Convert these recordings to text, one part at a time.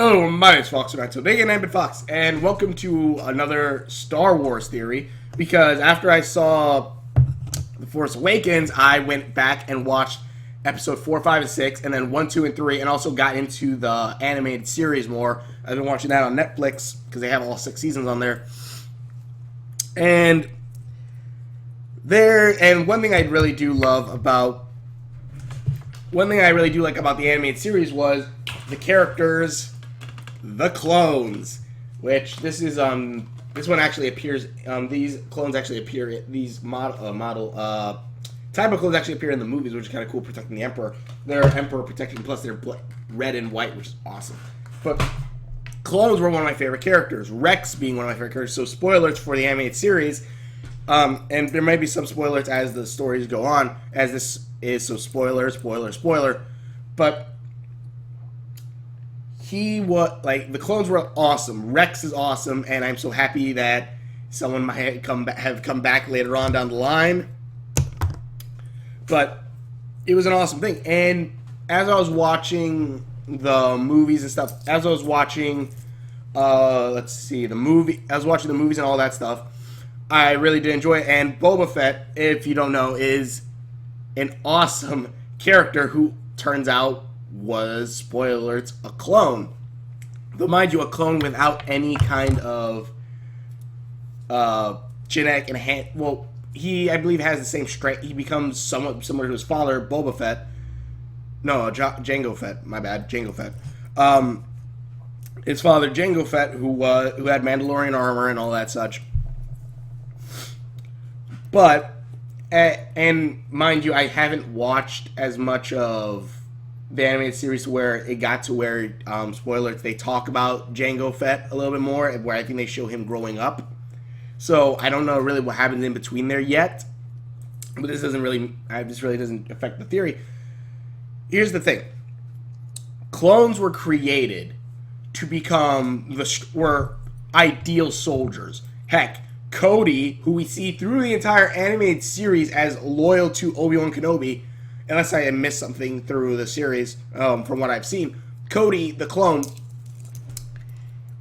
Oh, my name's Fox, and so big and I'm Fox, and welcome to another Star Wars theory. Because after I saw The Force Awakens, I went back and watched episode 4, 5, and 6, and then 1, 2, and 3, and also got into the animated series more. I've been watching that on Netflix because they have all 6 seasons on there. And one thing I really do like about the animated series was the characters, the clones, which this one actually appears. These clones actually appear. These type of clones actually appear in the movies, which is kind of cool, protecting the Emperor. They're Emperor protection, plus they're red and white, which is awesome. But clones were one of my favorite characters. Rex being one of my favorite characters. So spoilers for the animated series, and there might be some spoilers as the stories go on, as this is spoiler. But the clones were awesome. Rex is awesome, and I'm so happy that someone might have come back later on down the line. But it was an awesome thing. And as I was watching the movies and stuff, as I was watching, I was watching the movies and all that stuff, I really did enjoy it. And Boba Fett, if you don't know, is an awesome character who turns out was, spoiler alerts, a clone. But mind you, a clone without any kind of genetic enhancement. Well, he, I believe, has the same strength. He becomes somewhat similar to his father, Boba Fett. No, Jango Fett. My bad, Jango Fett. His father, Jango Fett, who had Mandalorian armor and all that such. But, and mind you, I haven't watched as much of the animated series where it got to where, spoilers, they talk about Jango Fett a little bit more, where I think they show him growing up. So I don't know really what happens in between there yet, but this really doesn't affect the theory. Here's the thing: clones were created to become were ideal soldiers. Heck, Cody, who we see through the entire animated series as loyal to Obi-Wan Kenobi, unless I missed something through the series, from what I've seen, Cody, the clone,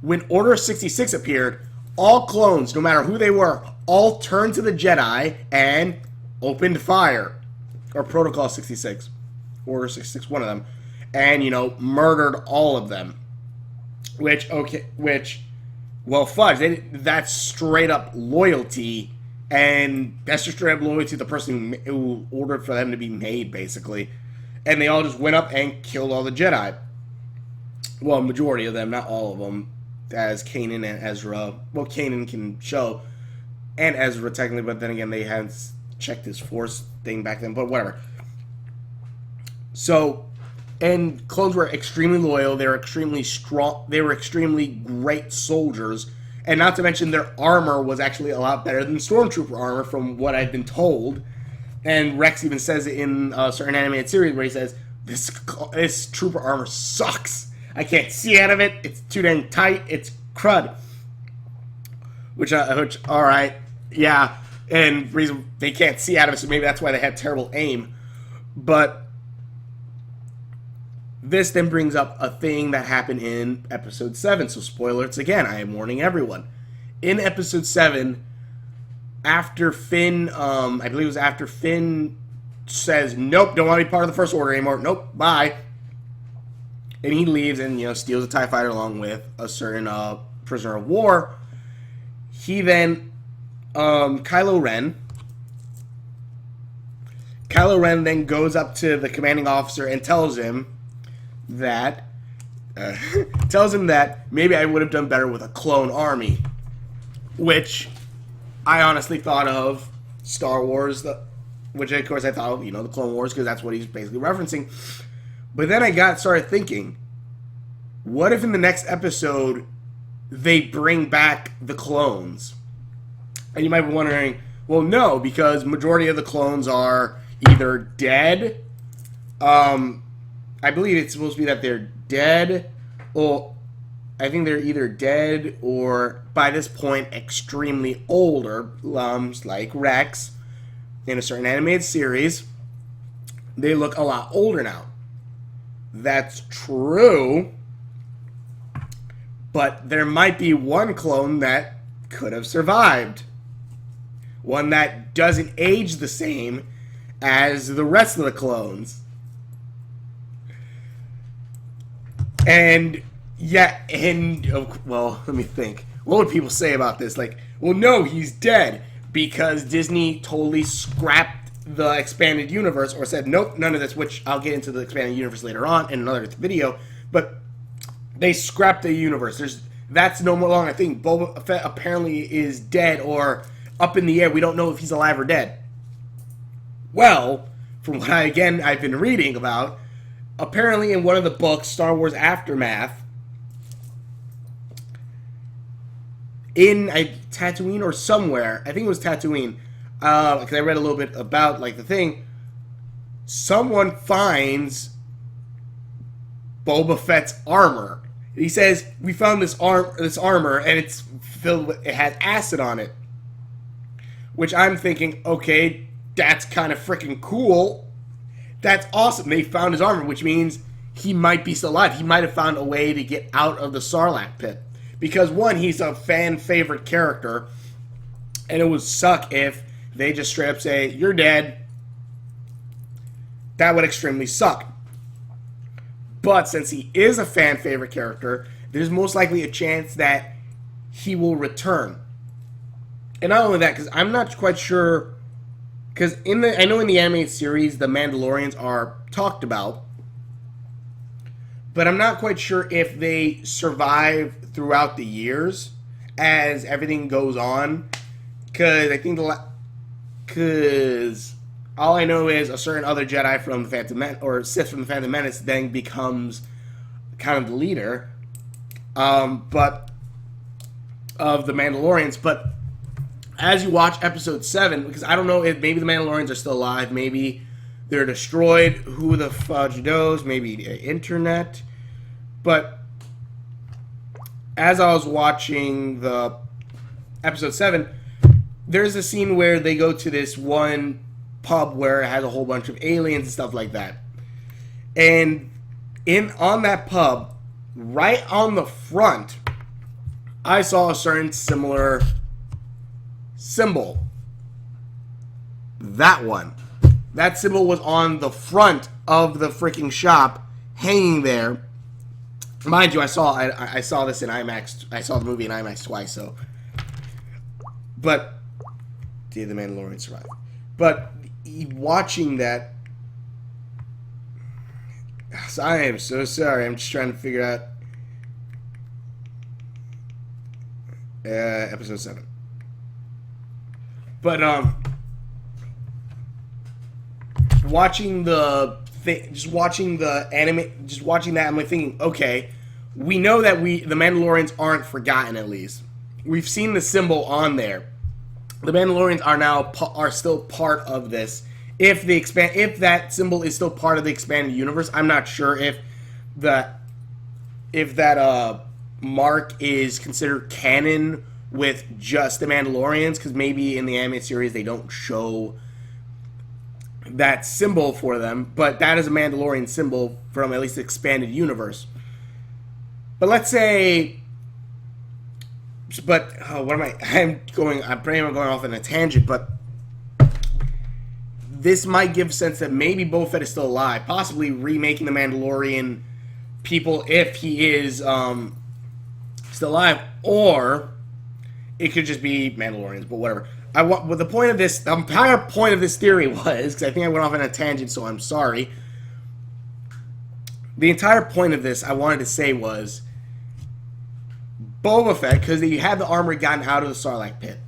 when Order 66 appeared, all clones, no matter who they were, all turned to the Jedi and opened fire. Or Protocol 66. Order 66, one of them. And, murdered all of them. Well, fudge. That's straight up loyalty. And that's just straight up loyalty to the person who ordered for them to be made, basically. And they all just went up and killed all the Jedi. Well, majority of them, not all of them. As Kanan and Ezra. Well, Kanan can show. And Ezra, technically, but then again, they hadn't checked his Force thing back then, but whatever. So, and clones were extremely loyal. They were extremely strong. They were extremely great soldiers. And not to mention, their armor was actually a lot better than Stormtrooper armor, from what I've been told. And Rex even says it in a certain animated series where he says, this trooper armor sucks. I can't see out of it. It's too dang tight. It's crud. Which, all right, yeah. And reason they can't see out of it, so maybe that's why they had terrible aim. But this then brings up a thing that happened in Episode 7. So spoilers again. I am warning everyone. In Episode 7, after Finn, I believe it was after Finn says, "Nope, don't want to be part of the First Order anymore. Nope, bye." And he leaves and, steals a TIE fighter along with a certain prisoner of war. He then, Kylo Ren then goes up to the commanding officer and tells him that, maybe I would have done better with a clone army. Which I honestly thought of Star Wars, which of course I thought of, the Clone Wars, because that's what he's basically referencing. But then I started thinking, what if in the next episode they bring back the clones? And you might be wondering, well, no, because majority of the clones are either dead. I believe it's supposed to be that they're dead, or I think they're either dead or by this point extremely older, like Rex in a certain animated series. They look a lot older now. That's true. But there might be one clone that could have survived. One that doesn't age the same as the rest of the clones. And yeah, well, let me think. What would people say about this? Like, well, no, he's dead because Disney totally scrapped the expanded universe, or said, nope, none of this, which I'll get into the expanded universe later on in another video, but they scrapped the universe. That's no more longer a thing. Boba Fett apparently is dead or up in the air. We don't know if he's alive or dead. Well, from what I've been reading about, apparently in one of the books, Star Wars Aftermath, in Tatooine or somewhere, I think it was Tatooine, because I read a little bit about like the thing, someone finds Boba Fett's armor. He says, we found this armor and it's filled with, it had acid on it. Which I'm thinking, okay, that's kind of freaking cool. That's awesome. They found his armor, which means he might be still alive. He might have found a way to get out of the Sarlacc pit. Because, one, he's a fan favorite character, and it would suck if they just straight up say, you're dead. That would extremely suck. But since he is a fan favorite character, there's most likely a chance that he will return. And not only that, because I'm not quite sure, because I know in the animated series, the Mandalorians are talked about, but I'm not quite sure if they survive throughout the years as everything goes on. Because I think because all I know is a certain other Jedi from the Phantom Menace, or Sith from the Phantom Menace, then becomes kind of the leader, but of the Mandalorians. But as you watch Episode 7, because I don't know if maybe the Mandalorians are still alive, maybe they're destroyed, who the fudge knows, maybe the internet. But as I was watching the Episode 7, there's a scene where they go to this one pub where it has a whole bunch of aliens and stuff like that. And on that pub, right on the front, I saw a certain similar symbol. That one. That symbol was on the front of the freaking shop, hanging there. Mind you, I saw this in IMAX. I saw the movie in IMAX twice, so. But did the Mandalorian survive? But watching that, I am so sorry. I'm just trying to figure out Episode 7. But watching just watching the anime, just watching that, I'm like thinking, okay, we know that the Mandalorians aren't forgotten. At least we've seen the symbol on there. The Mandalorians are still part of this. If that symbol is still part of the expanded universe, I'm not sure if that mark is considered canon with just the Mandalorians, because maybe in the animated series they don't show that symbol for them, but that is a Mandalorian symbol from at least the expanded universe. But let's say, what am I? I'm pretty much going off on a tangent, but this might give sense that maybe Boba Fett is still alive, possibly remaking the Mandalorian people if he is still alive, or it could just be Mandalorians, but whatever. The entire point of this theory was, because I think I went off on a tangent, so I'm sorry. The entire point of this I wanted to say was Boba Fett, because you have the armor gotten out of the Sarlacc pit.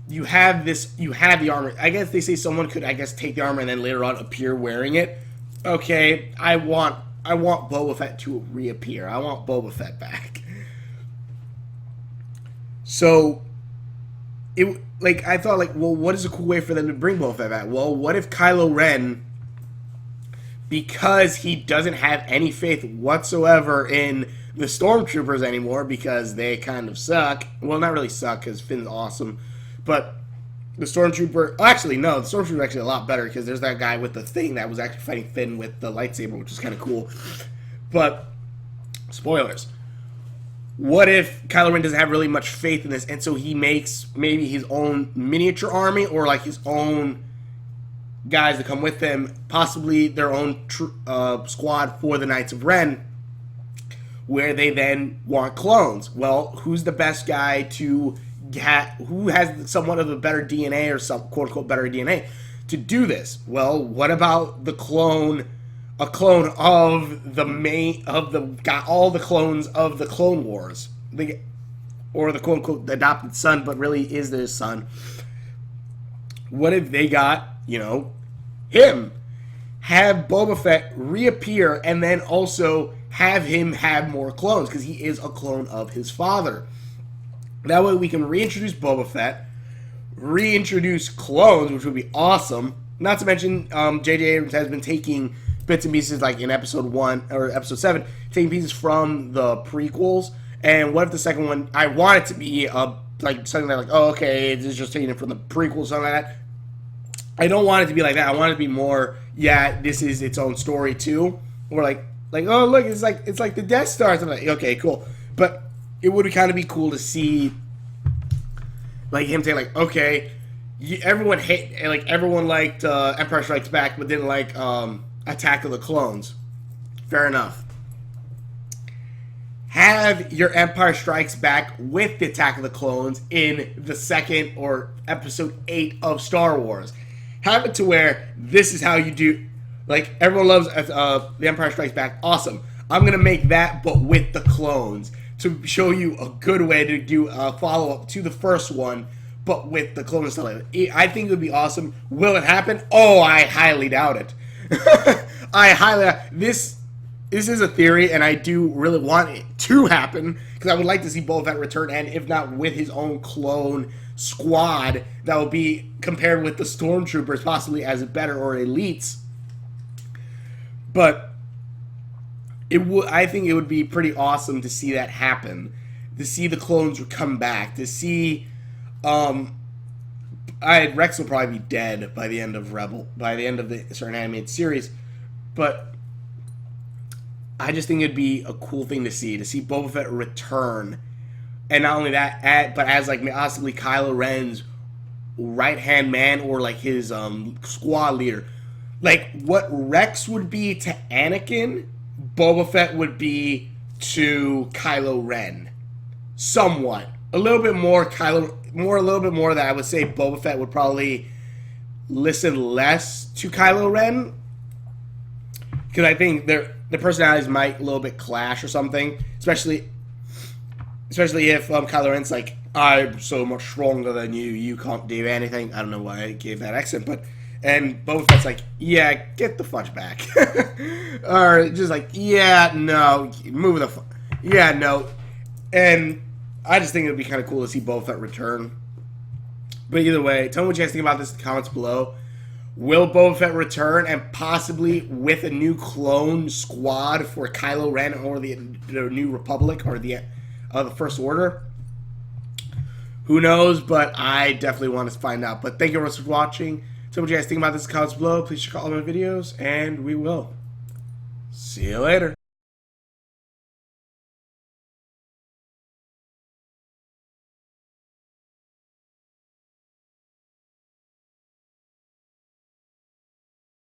You have the armor. I guess they say someone could, take the armor and then later on appear wearing it. Okay, I want Boba Fett to reappear. I want Boba Fett back. So, I thought, well, what is a cool way for them to bring Boba Fett back? Well, what if Kylo Ren, because he doesn't have any faith whatsoever in the Stormtroopers anymore, because they kind of suck. Well, not really suck, because Finn's awesome. But the Stormtrooper... Actually, no, the Stormtrooper is actually a lot better, because there's that guy with the thing that was actually fighting Finn with the lightsaber, which is kind of cool. But, spoilers. what if Kylo Ren doesn't have really much faith in this, and so he makes maybe his own miniature army or like his own guys that come with him, possibly their own squad for the Knights of Ren, where they then want clones. Well, who's the best guy to who has somewhat of a better DNA or some quote unquote better DNA to do this? Well, what about a clone of the main of the got all the clones of the Clone Wars, or the quote unquote adopted son, but really is their son? What if they got, him? Have Boba Fett reappear and then also have him have more clones, because he is a clone of his father. That way we can reintroduce Boba Fett, reintroduce clones, which would be awesome. Not to mention, J.J. Abrams has been taking bits and pieces, like in episode 1 or episode 7, taking pieces from the prequels. And what if the second one, I want it to be like something that, like, oh, okay, it's just taking it from the prequels, something like that. I don't want it to be like that. I want it to be more, yeah, this is its own story too. Or like, oh, look, it's like the Death Star. So I'm like, okay, cool. But it would kind of be cool to see, like, him say, like, okay, everyone liked Empire Strikes Back, but didn't like Attack of the Clones. Fair enough. Have your Empire Strikes Back with the Attack of the Clones in the second or episode 8 of Star Wars. Have it to where this is how you do. Like, everyone loves The Empire Strikes Back. Awesome. I'm going to make that, but with the clones, to show you a good way to do a follow-up to the first one, but with the clones and stuff like that. I think it would be awesome. Will it happen? Oh, I highly doubt it. This is a theory, and I do really want it to happen, because I would like to see Boba Fett return, and if not with his own clone squad, that would be compared with the Stormtroopers, possibly as better, or elites. But I think it would be pretty awesome to see that happen, to see the clones come back, to see Rex will probably be dead by the end of the certain animated series, but I just think it'd be a cool thing to see Boba Fett return, and not only that, but as like possibly Kylo Ren's right hand man, or like his squad leader. Like what Rex would be to Anakin, Boba Fett would be to Kylo Ren. Somewhat. A little bit more that I would say Boba Fett would probably listen less to Kylo Ren, because I think the personalities might a little bit clash or something, especially if Kylo Ren's like, I'm so much stronger than you, you can't do anything. I don't know why I gave that accent, and Boba Fett's like, yeah, get the fudge back. Or just like, yeah, no, yeah, no. And I just think it would be kind of cool to see Boba Fett return. But either way, tell me what you guys think about this in the comments below. Will Boba Fett return, and possibly with a new clone squad for Kylo Ren, or the New Republic, or the First Order? Who knows, but I definitely want to find out. But thank you very much for watching. Tell me what you guys think about this in the comments below. Please check out all my videos, and we will see you later.